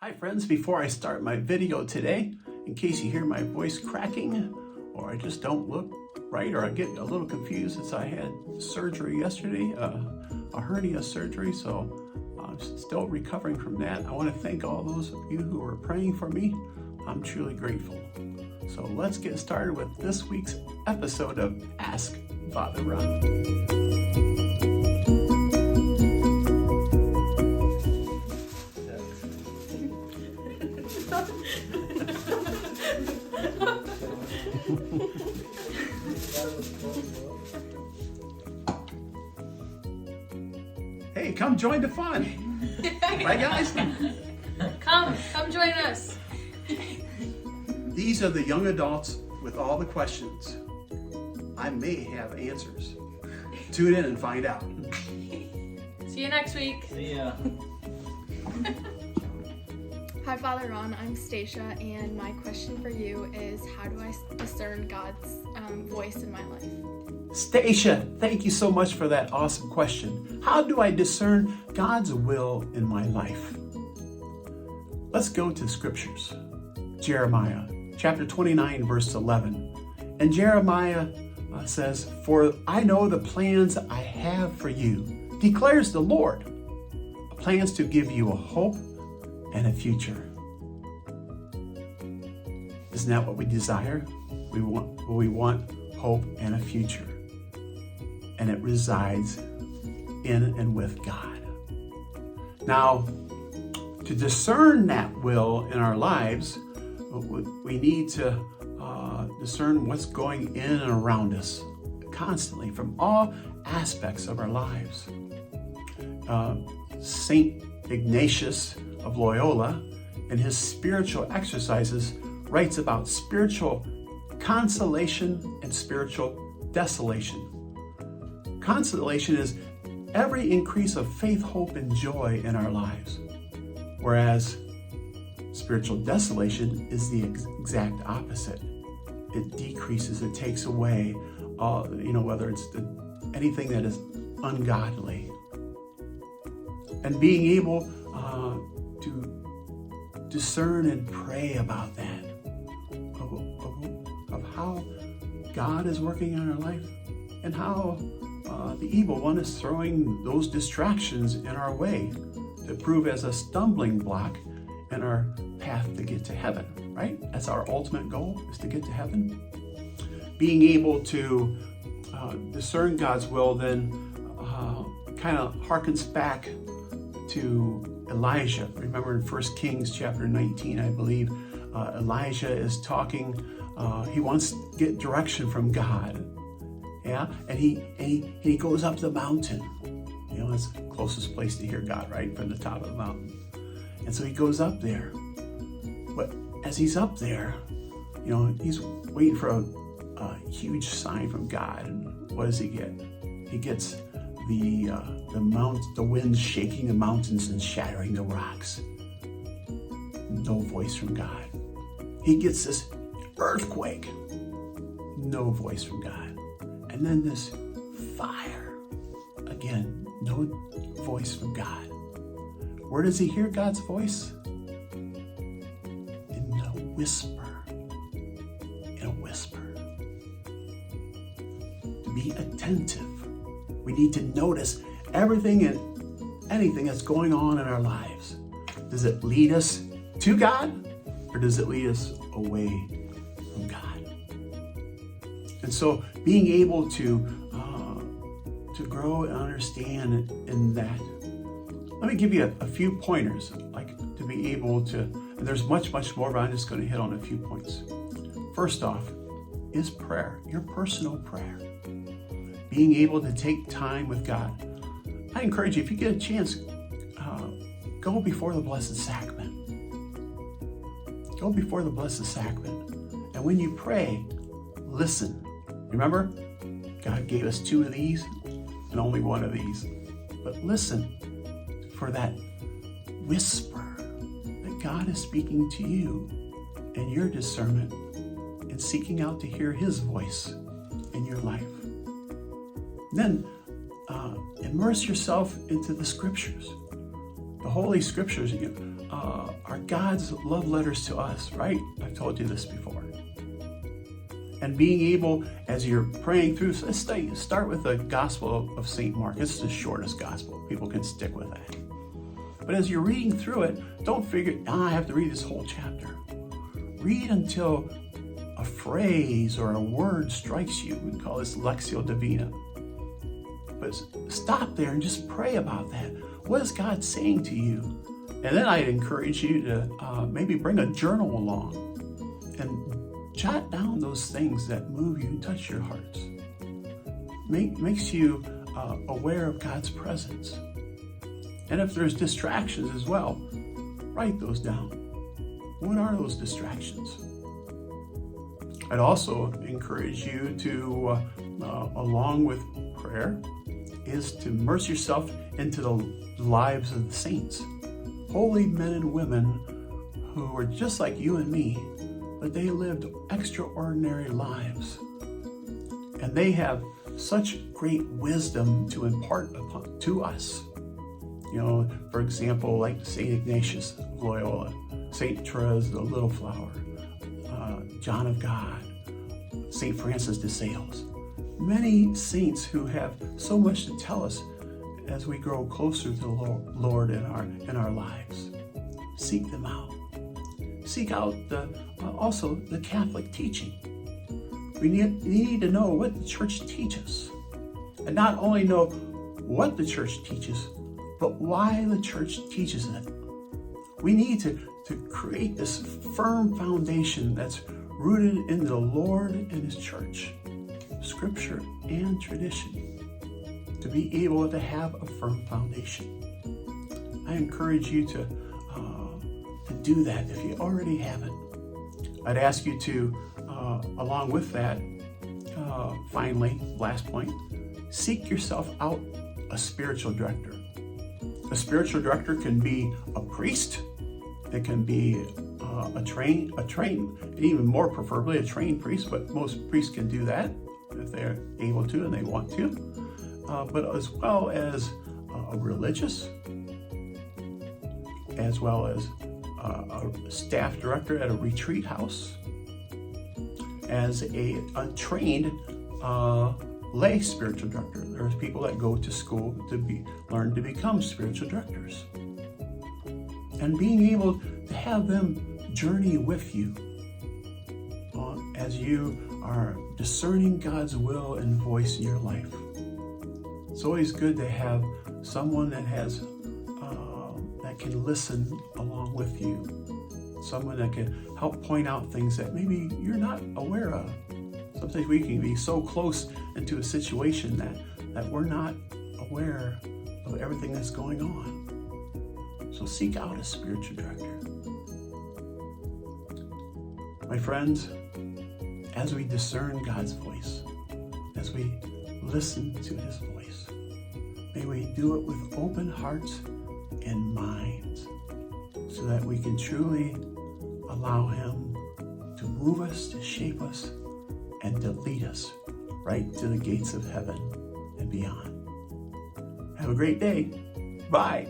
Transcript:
Hi friends, before I start my video today, in case you hear my voice cracking or I just don't look right or I get a little confused since I had surgery yesterday, a hernia surgery, so I'm still recovering from that. I want to thank all those of you who are praying for me. I'm truly grateful. So let's get started with this week's episode of Ask Father Ron. Hey, come join the fun. Right, guys? Come join us. These are the young adults with all the questions. I may have answers. Tune in and find out. See you next week. See ya. Hi, Father Ron. I'm Stacia, and my question for you is, how do I discern God's voice in my life? Stacia, thank you so much for that awesome question. How do I discern God's will in my life? Let's go to scriptures. Jeremiah chapter 29, verse 11. And Jeremiah says, "For I know the plans I have for you, declares the Lord, plans to give you a hope and a future." Isn't that what we desire? We want hope and a future. And it resides in and with God. Now, to discern that will in our lives, we need to discern what's going in and around us constantly from all aspects of our lives. Saint Ignatius of Loyola, in his spiritual exercises, writes about spiritual consolation and spiritual desolation. Consolation is every increase of faith, hope, and joy in our lives, whereas spiritual desolation is the exact opposite. It decreases, it takes away, whether it's anything that is ungodly. And being able to discern and pray about that, of how God is working in our life and how the evil one is throwing those distractions in our way to prove as a stumbling block in our path to get to heaven, right? That's our ultimate goal, is to get to heaven. Being able to discern God's will then kind of harkens back to Elijah. Remember in 1 Kings chapter 19, I believe, Elijah is talking, he wants to get direction from God. Yeah, and he goes up the mountain. That's the closest place to hear God, right? From the top of the mountain. And so he goes up there. But as he's up there, he's waiting for a huge sign from God. And what does he get? He gets the wind shaking the mountains and shattering the rocks. No voice from God. He gets this earthquake. No voice from God. And then this fire. Again, no voice from God. Where does he hear God's voice? In a whisper. In a whisper. To be attentive. We need to notice everything and anything that's going on in our lives. Does it lead us to God, or does it lead us away from God? And so being able to grow and understand in that. Let me give you a few pointers, like to be able to, and there's much, much more, but I'm just going to hit on a few points. First off is prayer, your personal prayer. Being able to take time with God. I encourage you, if you get a chance, go before the Blessed Sacrament. Go before the Blessed Sacrament. And when you pray, listen. Remember, God gave us 2 of these and only 1 of these. But listen for that whisper that God is speaking to you and your discernment and seeking out to hear his voice in your life. Then immerse yourself into the scriptures. The Holy Scriptures are God's love letters to us, right? I've told you this before. And being able, as you're praying through, start with the Gospel of St. Mark. It's the shortest gospel. People can stick with that. But as you're reading through it, don't figure, I have to read this whole chapter. Read until a phrase or a word strikes you. We call this Lectio Divina. But stop there and just pray about that. What is God saying to you? And then I'd encourage you to maybe bring a journal along and jot down those things that move you, touch your hearts. Makes you aware of God's presence. And if there's distractions as well, write those down. What are those distractions? I'd also encourage you to, along with prayer, is to immerse yourself into the lives of the saints. Holy men and women who were just like you and me, but they lived extraordinary lives. And they have such great wisdom to impart to us. You know, for example, like St. Ignatius of Loyola, St. Therese the Little Flower, John of God, St. Francis de Sales. Many saints who have so much to tell us as we grow closer to the Lord in our lives. Seek them out. Seek out also the Catholic teaching. We need to know what the church teaches. And not only know what the church teaches, but why the church teaches it. We need to create this firm foundation that's rooted in the Lord and His church, Scripture and tradition, to be able to have a firm foundation. I encourage you to do that if you already haven't. I'd ask you to, along with that, finally, last point, seek yourself out a spiritual director. A spiritual director can be a priest. It can be a trained, and even more preferably a trained priest, but most priests can do that if they're able to and they want to. But as well as a religious, as well as a staff director at a retreat house, as a trained lay spiritual director. There's people that go to school to learn to become spiritual directors. And being able to have them journey with you as you are discerning God's will and voice in your life. It's always good to have someone that has that can listen along with you. Someone that can help point out things that maybe you're not aware of. Sometimes we can be so close into a situation that we're not aware of everything that's going on. So seek out a spiritual director. My friends, as we discern God's voice, as we listen to His voice, may we do it with open hearts and minds so that we can truly allow Him to move us, to shape us, and to lead us right to the gates of heaven and beyond. Have a great day. Bye.